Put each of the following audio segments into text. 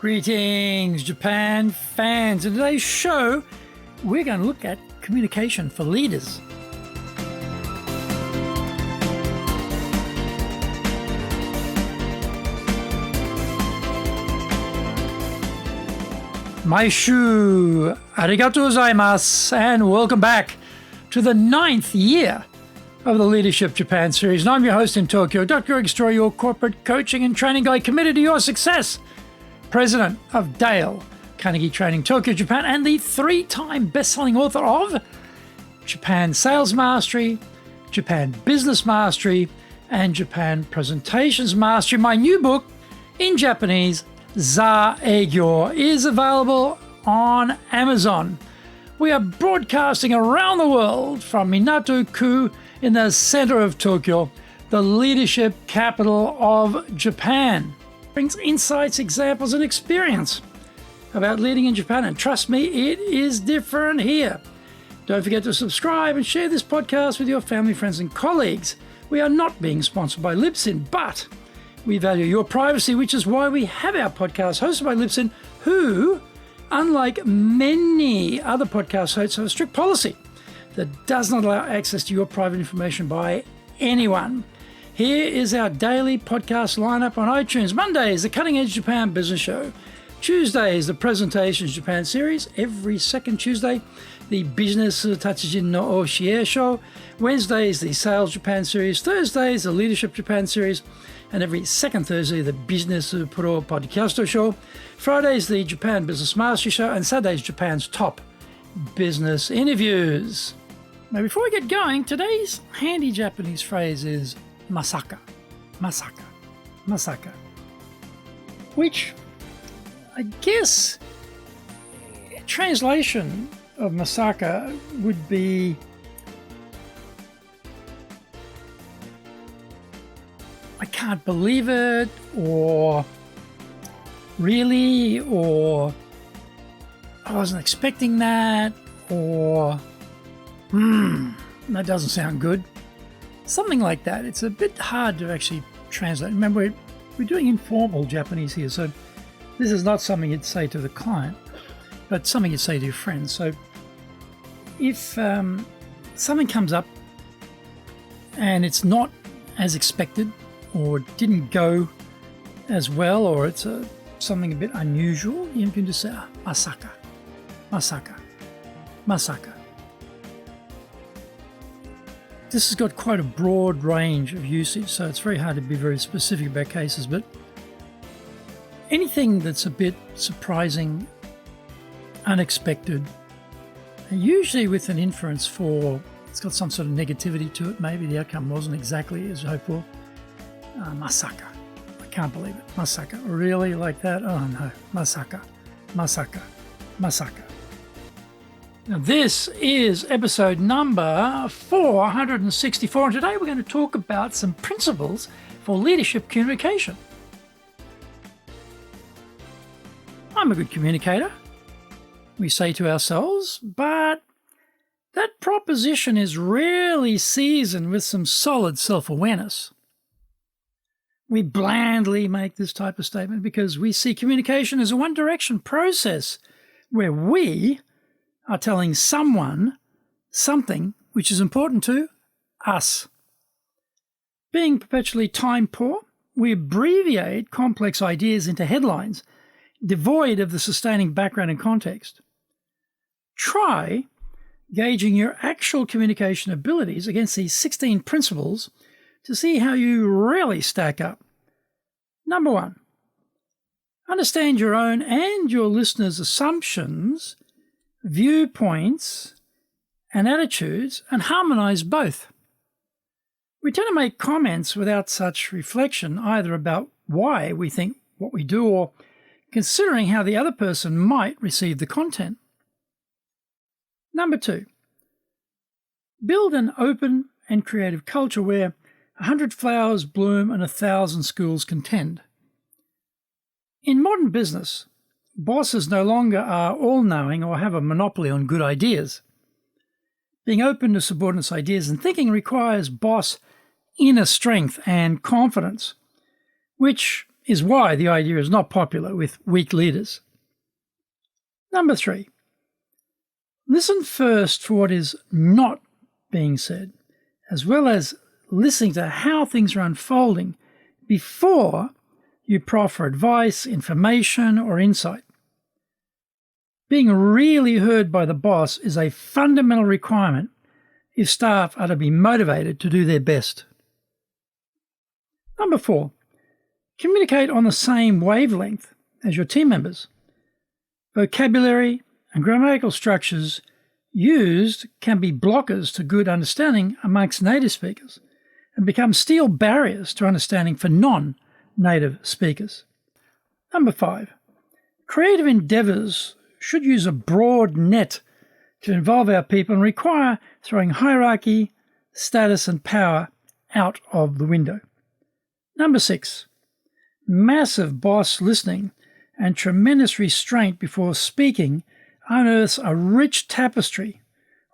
Greetings, Japan fans. In today's show, we're going to look at communication for leaders. Maishu, arigatou gozaimasu, and welcome back to the 9th year of the Leadership Japan series. And I'm your host in Tokyo, Dr. Extra, your corporate coaching and training guy committed to your success. President of Dale Carnegie Training Tokyo, Japan, and the 3-time best-selling author of Japan Sales Mastery, Japan Business Mastery, and Japan Presentations Mastery. My new book in Japanese, Za Eigyo, is available on Amazon. We are broadcasting around the world from Minato-ku in the center of Tokyo, the leadership capital of Japan. Brings insights, examples, and experience about leading in Japan. And trust me, it is different here. Don't forget to subscribe and share this podcast with your family, friends, and colleagues. We are not being sponsored by Libsyn, but we value your privacy, which is why we have our podcast hosted by Libsyn, who, unlike many other podcast hosts, have a strict policy that does not allow access to your private information by anyone. Here is our daily podcast lineup on iTunes. Mondays, the Cutting Edge Japan Business Show. Tuesdays, the Presentations Japan series. Every second Tuesday, the Business Tatsujin no Oshie Show. Wednesdays, the Sales Japan series. Thursdays, the Leadership Japan series. And every second Thursday, the Business Pro Podcast Show. Fridays, the Japan Business Mastery Show. And Saturdays, Japan's top business interviews. Now, before we get going, today's handy Japanese phrase is masaka, masaka, masaka, which I guess translation of masaka would be I can't believe it, or really, or I wasn't expecting that, or that doesn't sound good. Something like that. It's a bit hard to actually translate. Remember, we're doing informal Japanese here, so this is not something you'd say to the client, but something you'd say to your friends. So if something comes up and it's not as expected, or didn't go as well, or it's something a bit unusual, you can just say, masaka, masaka, masaka. This has got quite a broad range of usage, so it's very hard to be very specific about cases, but anything that's a bit surprising, unexpected, usually with an inference for it's got some sort of negativity to it, maybe the outcome wasn't exactly as hoped for. Masaka. I can't believe it. Masaka. Really? Like that? Oh no. Masaka. Masaka. Masaka. Now, this is episode number 464, and today we're going to talk about some principles for leadership communication. I'm a good communicator, we say to ourselves, but that proposition is rarely seasoned with some solid self-awareness. We blandly make this type of statement because we see communication as a one-direction process where we are telling someone something which is important to us. Being perpetually time poor, we abbreviate complex ideas into headlines, devoid of the sustaining background and context. Try gauging your actual communication abilities against these 16 principles to see how you really stack up. Number 1, understand your own and your listeners' assumptions, viewpoints, and attitudes, and harmonise both. We tend to make comments without such reflection, either about why we think what we do or considering how the other person might receive the content. Number 2, build an open and creative culture where 100 flowers bloom and 1,000 schools contend. In modern business, bosses no longer are all-knowing or have a monopoly on good ideas. Being open to subordinates' ideas and thinking requires boss inner strength and confidence, which is why the idea is not popular with weak leaders. Number 3, listen first for what is not being said, as well as listening to how things are unfolding before you proffer advice, information, or insight. Being really heard by the boss is a fundamental requirement if staff are to be motivated to do their best. Number 4, communicate on the same wavelength as your team members. Vocabulary and grammatical structures used can be blockers to good understanding amongst native speakers and become steel barriers to understanding for non-native speakers. Number 5, creative endeavours should use a broad net to involve our people and require throwing hierarchy, status and power out of the window. Number 6, massive boss listening and tremendous restraint before speaking unearths a rich tapestry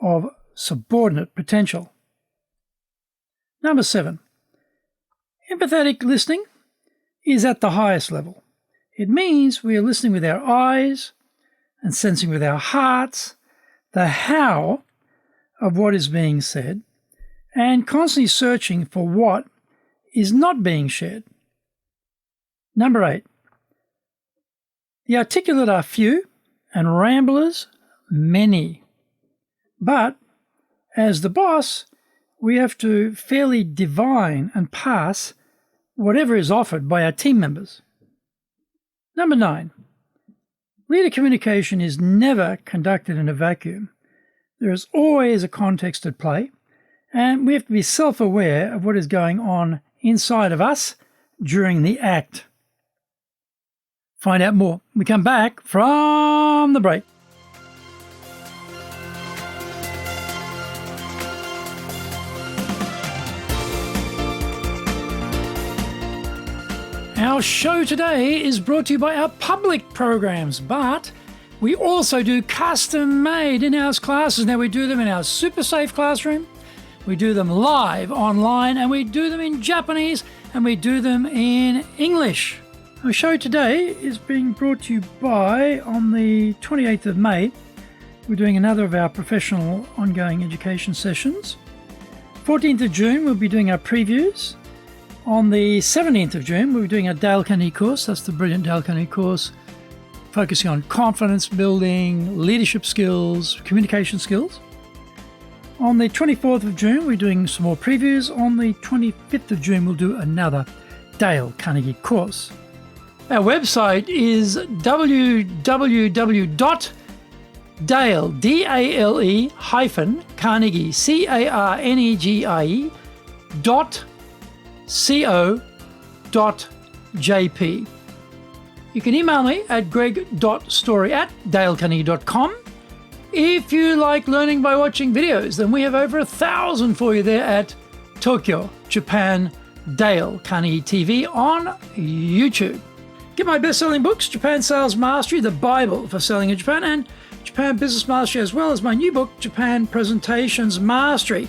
of subordinate potential. Number 7, empathetic listening is at the highest level. It means we are listening with our eyes and sensing with our hearts the how of what is being said and constantly searching for what is not being shared. Number 8, the articulate are few and ramblers many. But as the boss, we have to fairly divine and parse whatever is offered by our team members. Number 9, leader communication is never conducted in a vacuum. There is always a context at play, and we have to be self-aware of what is going on inside of us during the act. Find out more when we come back from the break. Our show today is brought to you by our public programs, but we also do custom-made in-house classes. Now, we do them in our super safe classroom, we do them live online, and we do them in Japanese, and we do them in English. Our show today is being brought to you by, on the 28th of May, we're doing another of our professional ongoing education sessions. 14th of June, we'll be doing our previews. On the 17th of June, we'll be doing our Dale Carnegie course. That's the brilliant Dale Carnegie course, focusing on confidence building, leadership skills, communication skills. On the 24th of June, we're doing some more previews. On the 25th of June, we'll do another Dale Carnegie course. Our website is www.Dale, D-A-L-E hyphen Carnegie, C-A-R-N-E-G-I-E .co.jp. You can email me at greg.story@dalecarnegie.com. If you like learning by watching videos, then we have over 1,000 for you there at Tokyo, Japan, Dale Carnegie TV on YouTube. Get my best-selling books, Japan Sales Mastery, the Bible for selling in Japan, and Japan Business Mastery, as well as my new book, Japan Presentations Mastery.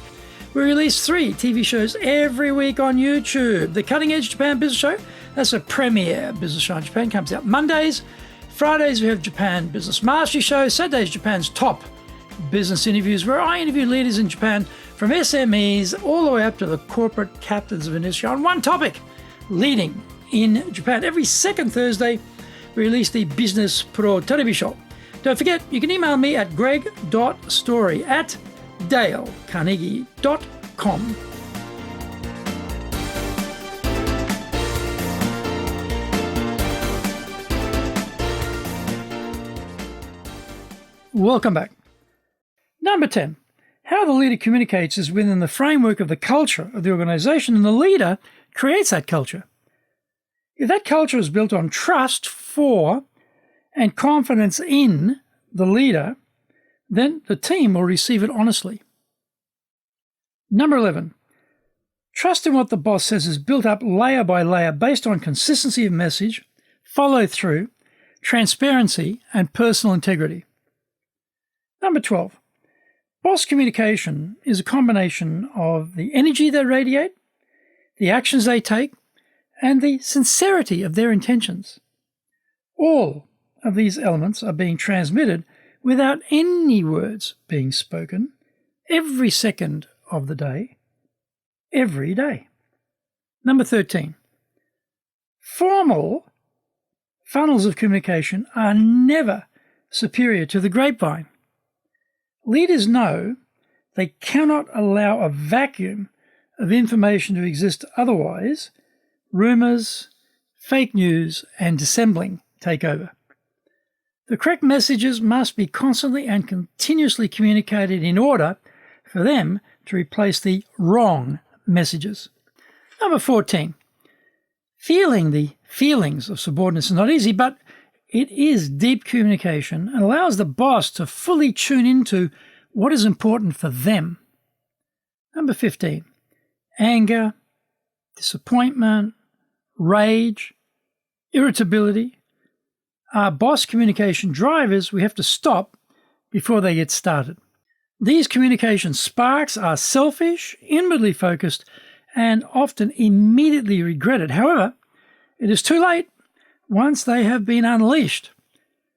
We release 3 TV shows every week on YouTube. The Cutting Edge Japan Business Show, that's a premiere business show in Japan, comes out Mondays. Fridays we have Japan Business Mastery Show. Saturdays, Japan's top business interviews, where I interview leaders in Japan from SMEs all the way up to the corporate captains of industry on one topic, leading in Japan. Every second Thursday, we release the Business Pro Terebi Show. Don't forget, you can email me at greg.story@dalecarnegie.com. Welcome back. Number 10, how the leader communicates is within the framework of the culture of the organization, and the leader creates that culture. If that culture is built on trust for and confidence in the leader, then the team will receive it honestly. Number 11, trust in what the boss says is built up layer by layer based on consistency of message, follow through, transparency, and personal integrity. Number 12, boss communication is a combination of the energy they radiate, the actions they take, and the sincerity of their intentions. All of these elements are being transmitted without any words being spoken every second of the day, every day. Number 13. Formal funnels of communication are never superior to the grapevine. Leaders know they cannot allow a vacuum of information to exist, otherwise rumours, fake news and dissembling take over. The correct messages must be constantly and continuously communicated in order for them to replace the wrong messages. Number 14. Feeling the feelings of subordinates is not easy, but it is deep communication and allows the boss to fully tune into what is important for them. Number 15. Anger, disappointment, rage, irritability are boss communication drivers we have to stop before they get started. These communication sparks are selfish, inwardly focused, and often immediately regretted. However, it is too late once they have been unleashed.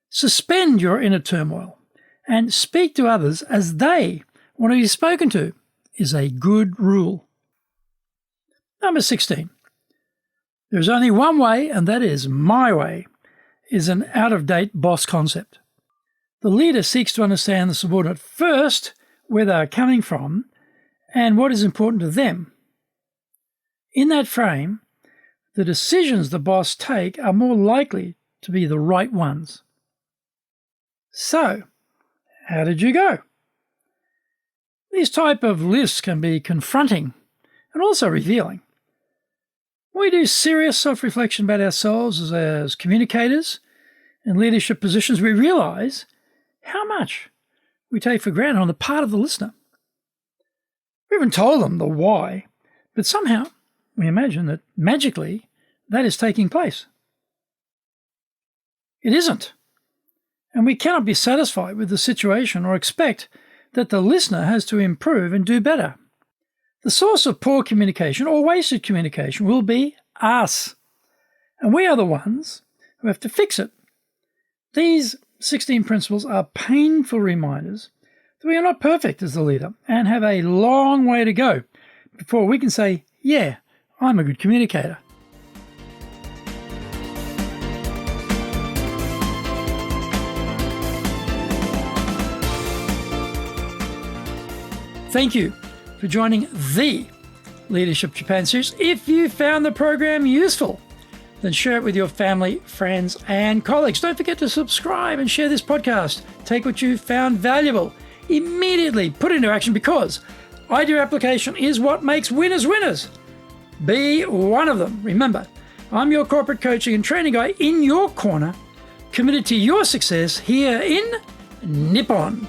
Suspend your inner turmoil and speak to others as they want to be spoken to is a good rule. Number 16. There's only one way, and that is my way, is an out-of-date boss concept. The leader seeks to understand the subordinate first, where they are coming from, and what is important to them. In that frame, the decisions the boss take are more likely to be the right ones. So, how did you go? These type of lists can be confronting and also revealing. When we do serious self-reflection about ourselves as communicators in leadership positions, we realize how much we take for granted on the part of the listener. We haven't told them the why, but somehow we imagine that magically that is taking place. It isn't. And we cannot be satisfied with the situation or expect that the listener has to improve and do better. The source of poor communication or wasted communication will be us. And we are the ones who have to fix it. These 16 principles are painful reminders that we are not perfect as the leader and have a long way to go before we can say, yeah, I'm a good communicator. Thank you for joining the Leadership Japan series. If you found the program useful, then share it with your family, friends, and colleagues. Don't forget to subscribe and share this podcast. Take what you found valuable, immediately put into action, because idea application is what makes winners winners. Be one of them. Remember, I'm your corporate coaching and training guy in your corner, committed to your success here in Nippon.